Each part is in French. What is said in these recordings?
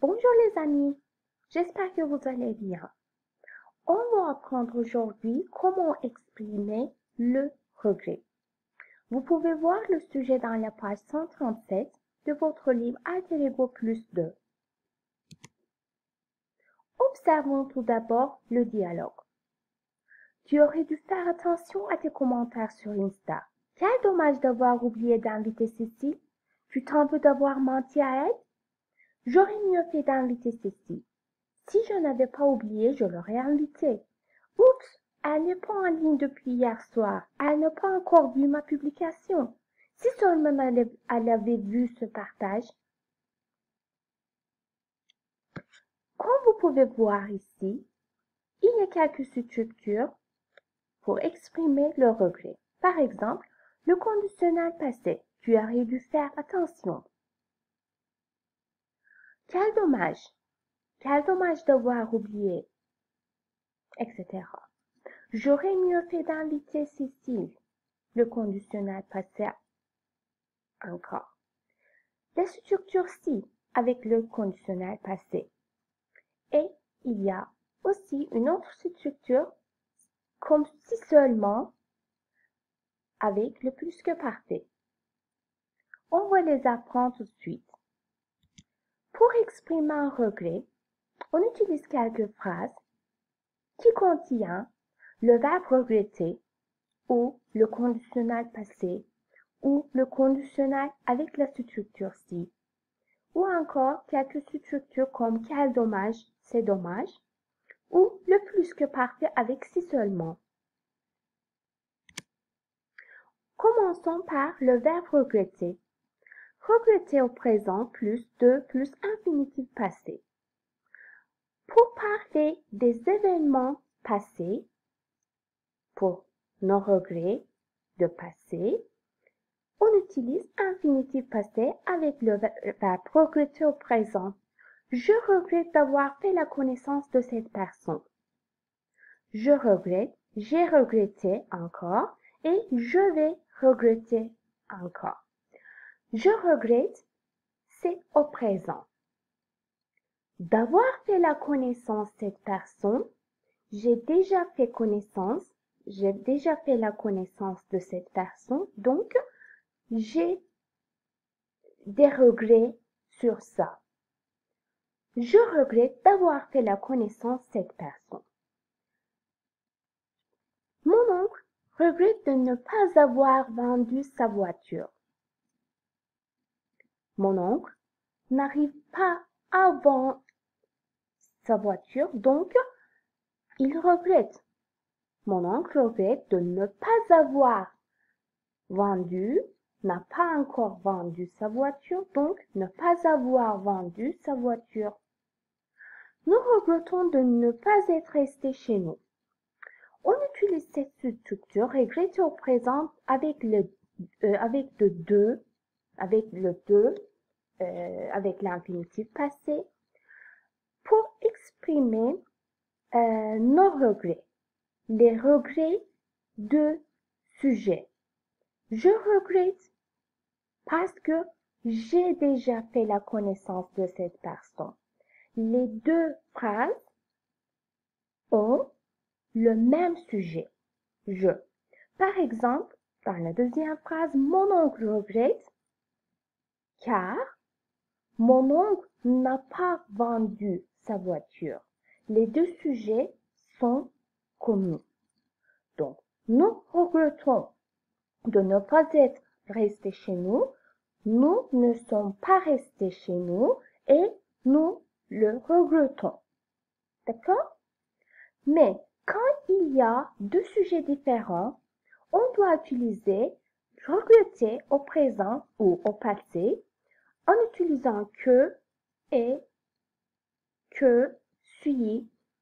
Bonjour les amis, j'espère que vous allez bien. On va apprendre aujourd'hui comment exprimer le regret. Vous pouvez voir le sujet dans la page 137 de votre livre Alter Ego plus 2. Observons tout d'abord le dialogue. Tu aurais dû faire attention à tes commentaires sur Insta. Quel dommage d'avoir oublié d'inviter Cécile. Tu t'en veux d'avoir menti à elle? J'aurais mieux fait d'inviter Cécile. Si je n'avais pas oublié, je l'aurais invitée. Oups, elle n'est pas en ligne depuis hier soir. Elle n'a pas encore vu ma publication. Si seulement elle avait vu ce partage. Comme vous pouvez voir ici, il y a quelques structures pour exprimer le regret. Par exemple, le conditionnel passé. Tu aurais dû faire attention. Quel dommage. Quel dommage d'avoir oublié, etc. J'aurais mieux fait d'inviter Cécile. Le conditionnel passé encore. La structure si avec le conditionnel passé. Et il y a aussi une autre structure comme si seulement avec le plus que parfait. On va les apprendre tout de suite. Pour exprimer un regret, on utilise quelques phrases qui contiennent le verbe regretter ou le conditionnel passé ou le conditionnel avec la structure si, ou encore quelques structures comme quel dommage, c'est dommage, ou le plus que parfait avec si seulement. Commençons par le verbe regretter. Regretter au présent plus infinitif passé. Pour parler des événements passés, pour nos regrets de passé, on utilise infinitif passé avec le verbe regretter au présent. Je regrette d'avoir fait la connaissance de cette personne. Je regrette, j'ai regretté encore et je vais regretter encore. Je regrette, c'est au présent. D'avoir fait la connaissance de cette personne, j'ai déjà fait la connaissance de cette personne, donc j'ai des regrets sur ça. Je regrette d'avoir fait la connaissance de cette personne. Mon oncle regrette de ne pas avoir vendu sa voiture. Mon oncle n'arrive pas à vendre sa voiture, donc il regrette. Mon oncle regrette de ne pas avoir vendu, n'a pas encore vendu sa voiture, donc ne pas avoir vendu sa voiture. Nous regrettons de ne pas être restés chez nous. On utilise cette structure regretter au présent avec l'infinitif passé pour exprimer nos regrets, les regrets de sujet. Je regrette parce que j'ai déjà fait la connaissance de cette personne. Les deux phrases ont le même sujet, je. Par exemple, dans la deuxième phrase, mon oncle regrette car mon oncle n'a pas vendu sa voiture. Les deux sujets sont communs. Donc, nous regrettons de ne pas être restés chez nous. Nous ne sommes pas restés chez nous et nous le regrettons. D'accord? Mais quand il y a deux sujets différents, on doit utiliser regretter au présent ou au passé en utilisant que et que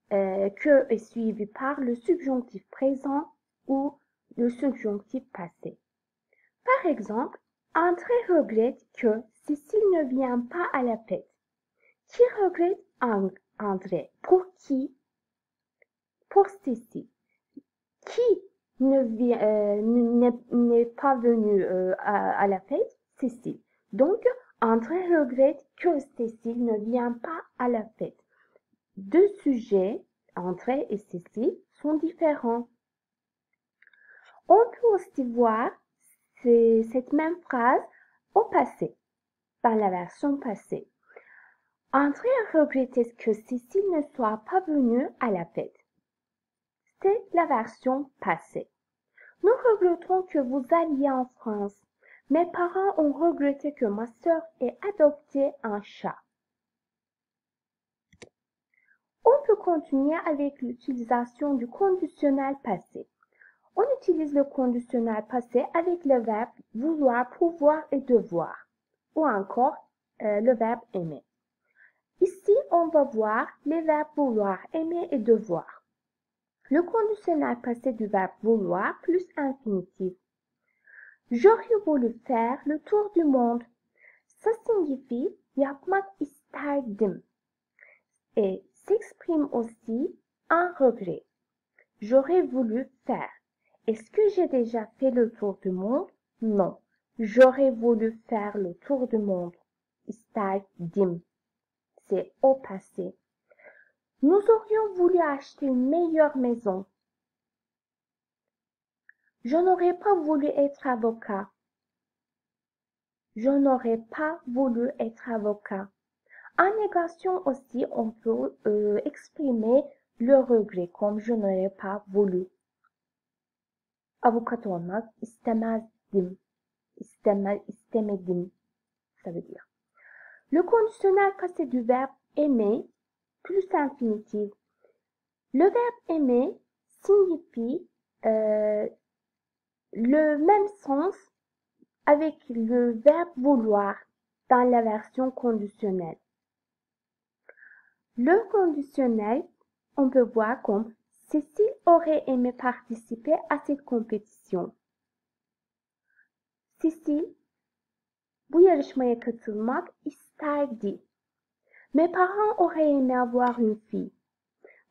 est suivi par le subjonctif présent ou le subjonctif passé. Par exemple, André regrette que Cécile ne vient pas à la fête. Qui regrette André? Pour qui? Pour Cécile. Qui n'est pas venu à la fête? Cécile. Donc, André regrette que Cécile ne vient pas à la fête. Deux sujets, André et Cécile, sont différents. On peut aussi voir cette même phrase au passé, dans la version passée. André a regretté que Cécile ne soit pas venue à la fête. C'est la version passée. Nous regrettons que vous alliez en France. Mes parents ont regretté que ma sœur ait adopté un chat. On peut continuer avec l'utilisation du conditionnel passé. On utilise le conditionnel passé avec le verbe vouloir, pouvoir et devoir, ou encore le verbe aimer. Ici, on va voir les verbes vouloir, aimer et devoir. Le conditionnel passé du verbe vouloir plus infinitif. J'aurais voulu faire le tour du monde. Ça signifie yapmak isterdim et s'exprime aussi un regret. J'aurais voulu faire. Est-ce que j'ai déjà fait le tour du monde? Non. J'aurais voulu faire le tour du monde. İsterdim. C'est au passé. Nous aurions voulu acheter une meilleure maison. Je n'aurais pas voulu être avocat. Je n'aurais pas voulu être avocat. En négation aussi, on peut exprimer le regret comme je n'aurais pas voulu. Avukat olmak istemezdim. İstemedim. Ça veut dire. Le conditionnel passé du verbe aimer plus infinitif. Le verbe aimer signifie le même sens avec le verbe vouloir dans la version conditionnelle. Le conditionnel, on peut voir comme Cécile aurait aimé participer à cette compétition. Cécile bu yarışmaya katılmak isterdi. Mes parents auraient aimé avoir une fille.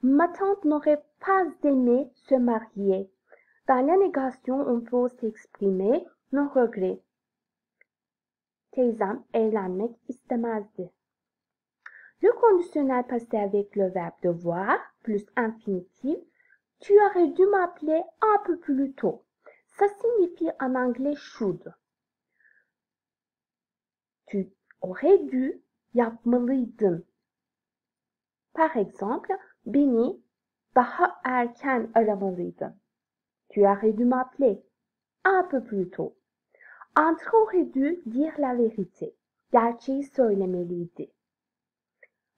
Ma tante n'aurait pas aimé se marier. Dans la négation, on peut aussi exprimer nos regrets. Teyzem evlenmek istemezdi. Le conditionnel passé avec le verbe devoir plus infinitif. Tu aurais dû m'appeler un peu plus tôt. Ça signifie en anglais should. Tu aurais dû yapmalıydın. Par exemple, beni daha erken aramalıydın. Tu aurais dû m'appeler un peu plus tôt. André aurait dû dire la vérité. Gerçeği söylemeliydi.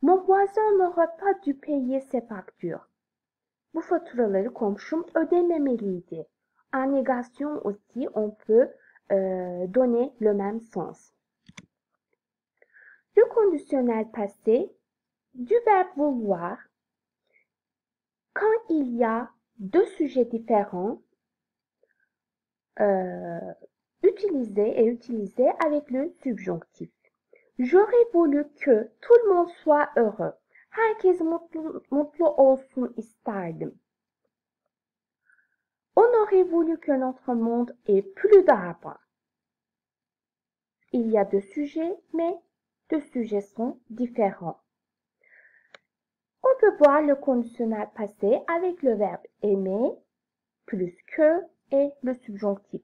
Mon voisin n'aurait pas dû payer ses factures. Bu faturaları komşum ödememeliydi. En négation aussi, on peut donner le même sens. Le conditionnel passé du verbe vouloir, quand il y a deux sujets différents, utilisé avec le subjonctif. J'aurais voulu que tout le monde soit heureux. Herkes mutlu olsun isterdim. On aurait voulu que notre monde ait plus d'arbres. Il y a deux sujets, mais deux sujets sont différents. On peut voir le conditionnel passé avec le verbe aimer, plus que et le subjonctif.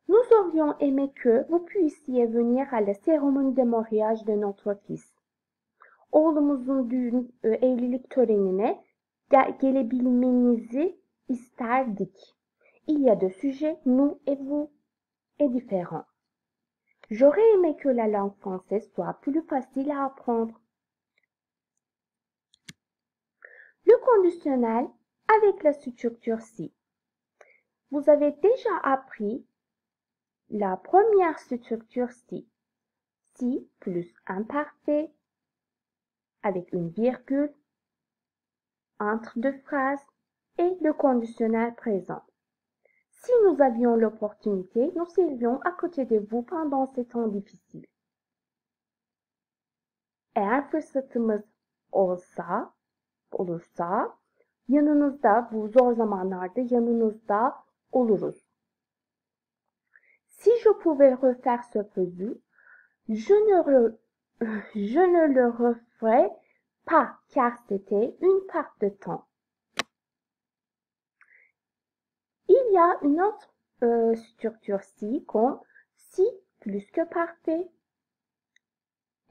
Nous aurions aimé que vous puissiez venir à la cérémonie de mariage de notre fils. Oğlumuzun evlilik törenine gelebilmenizi isterdik. Il y a deux sujets, nous et vous, est différent. J'aurais aimé que la langue française soit plus facile à apprendre. Le conditionnel avec la structure si. Vous avez déjà appris la première structure si. Si plus imparfait avec une virgule entre deux phrases et le conditionnel présent. Si nous avions l'opportunité, nous serions à côté de vous pendant ces temps difficiles. Eğer fırsatımız olursa, yanınızda bu zor zamanlarda yanınızda oluruz. Si je pouvais refaire ce puzzle, Je je ne le referai pas car c'était une perte de temps. Il y a une autre structure si comme si plus que parfait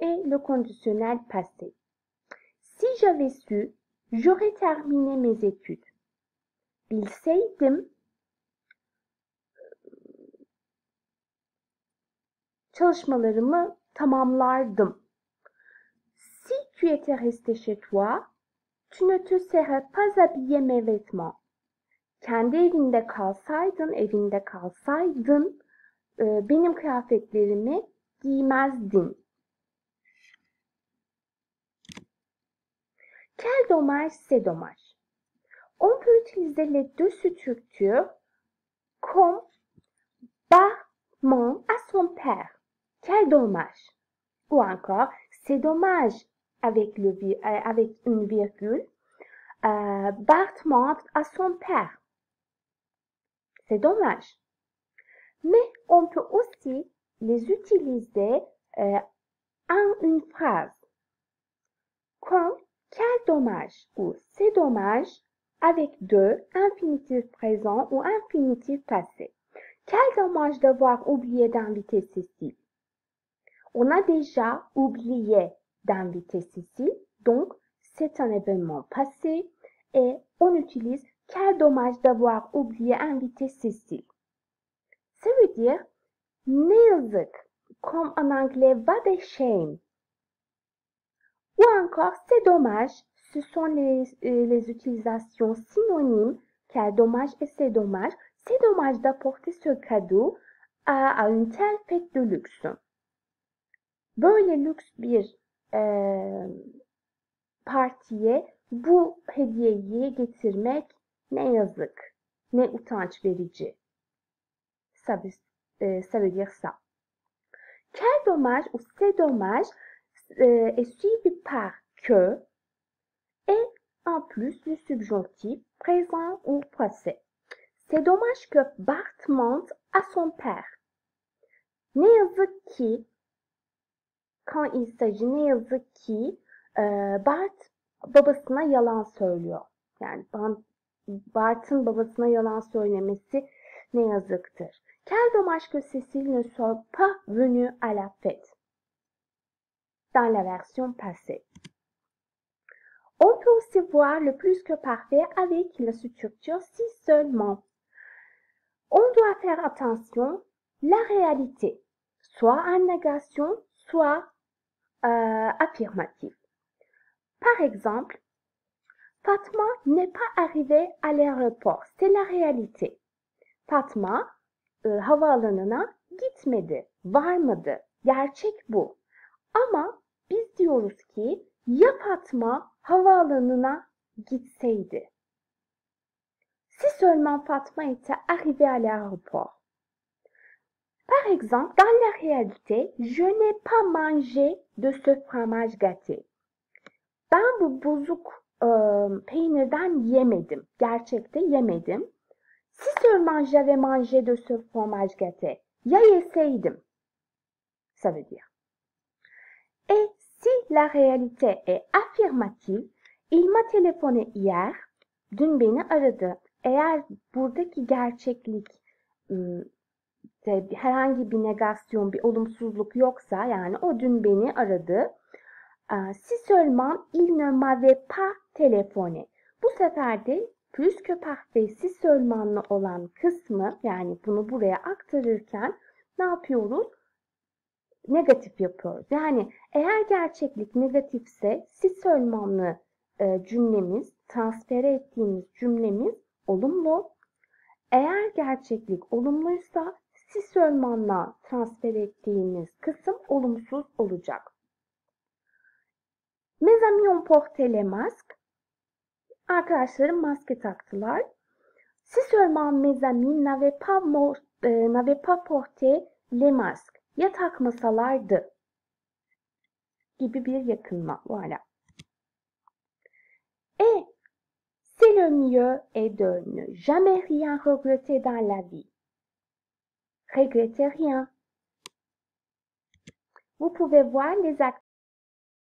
et le conditionnel passé. Si j'avais su, j'aurais terminé mes études. Bilseydim çalışmalarımı tamamlardım. Si tu étais resté chez toi, tu ne te serais pas habillé mes vêtements. Kendi evinde kalsaydın, benim kıyafetlerimi giymezdin. Quel dommage, c'est dommage. On peut utiliser les deux structures comme Bartman à son père. Quel dommage. Ou encore, c'est dommage avec une virgule. Bartman à son père. C'est dommage. Mais on peut aussi les utiliser en une phrase. Comme quel dommage ou c'est dommage avec deux infinitifs présents ou infinitifs passés. Quel dommage d'avoir oublié d'inviter Cécile. On a déjà oublié d'inviter Cécile, donc c'est un événement passé et on utilise quel dommage d'avoir oublié d'inviter Cécile. Ça veut dire ne yazık, comme en anglais what a shame. Ou encore c'est dommage, ce sont les utilisations synonymes quel dommage et c'est dommage d'apporter ce cadeau à une telle fête de luxe. Böyle lüks bir partiye bu hediyeyi getirmek ne yazık, ne utanç verici. Ça veut dire ça. Quel dommage ou c'est dommage est suivi par que et en plus le subjonctif présent ou passé. C'est dommage que Bart mente à son père. Ne yazık ki quand il s'agit ne yazık ki Bart babasına yalan söylüyor. Yani Bart'ın babasına yalan söylemesi ne yazıktır. Quel dommage que Cécile ne soit pas venue à la fête. Dans la version passée. On peut aussi voir le plus que parfait avec la structure si seulement. On doit faire attention la réalité, soit en négation, soit affirmatif. Par exemple, Fatma n'est pas arrivée à l'aéroport. C'est la réalité. Fatma havaalanına gitmedi, varmadı. Gerçek bu. Ama biz diyoruz ki ya Fatma havaalanına gitseydi. Si seulement Fatma était arrivée à l'aéroport. Par exemple, dans la réalité, je n'ai pas mangé de ce fromage gâté. Ben bu bozuk peynirden yemedim. Gerçekte yemedim. Si seulement j'avais mangé de ce fromage gâté. Ya yeseydim. Ça veut dire. Et si la réalité est affirmative, il m'a téléphoné hier. Dün beni aradı. Eğer buradaki gerçeklik herhangi bir negasyon, bir olumsuzluk yoksa yani o dün beni aradı. Si seulement il ne m'avait pas téléphoné. Bu sefer de plus que parfait si seulement'lı olan kısmı yani bunu buraya aktarırken ne yapıyoruz? Negatif yapıyoruz. Yani eğer gerçeklik negatifse si seulement'lı cümlemiz, transfere ettiğimiz cümlemiz olumlu. Eğer gerçeklik olumluysa si seulement'la transfer ettiğimiz kısım olumsuz olacak. Mes amis ont porté les masques. Arkadaşlarım maske taktılar. Si seulement mes amis n'avaient pas porté les masques. Ya takmasalardı gibi bir yakınma. Voilà. Et c'est le mieux est de ne jamais rien regretter dans la vie. Regrettez rien. Vous pouvez voir les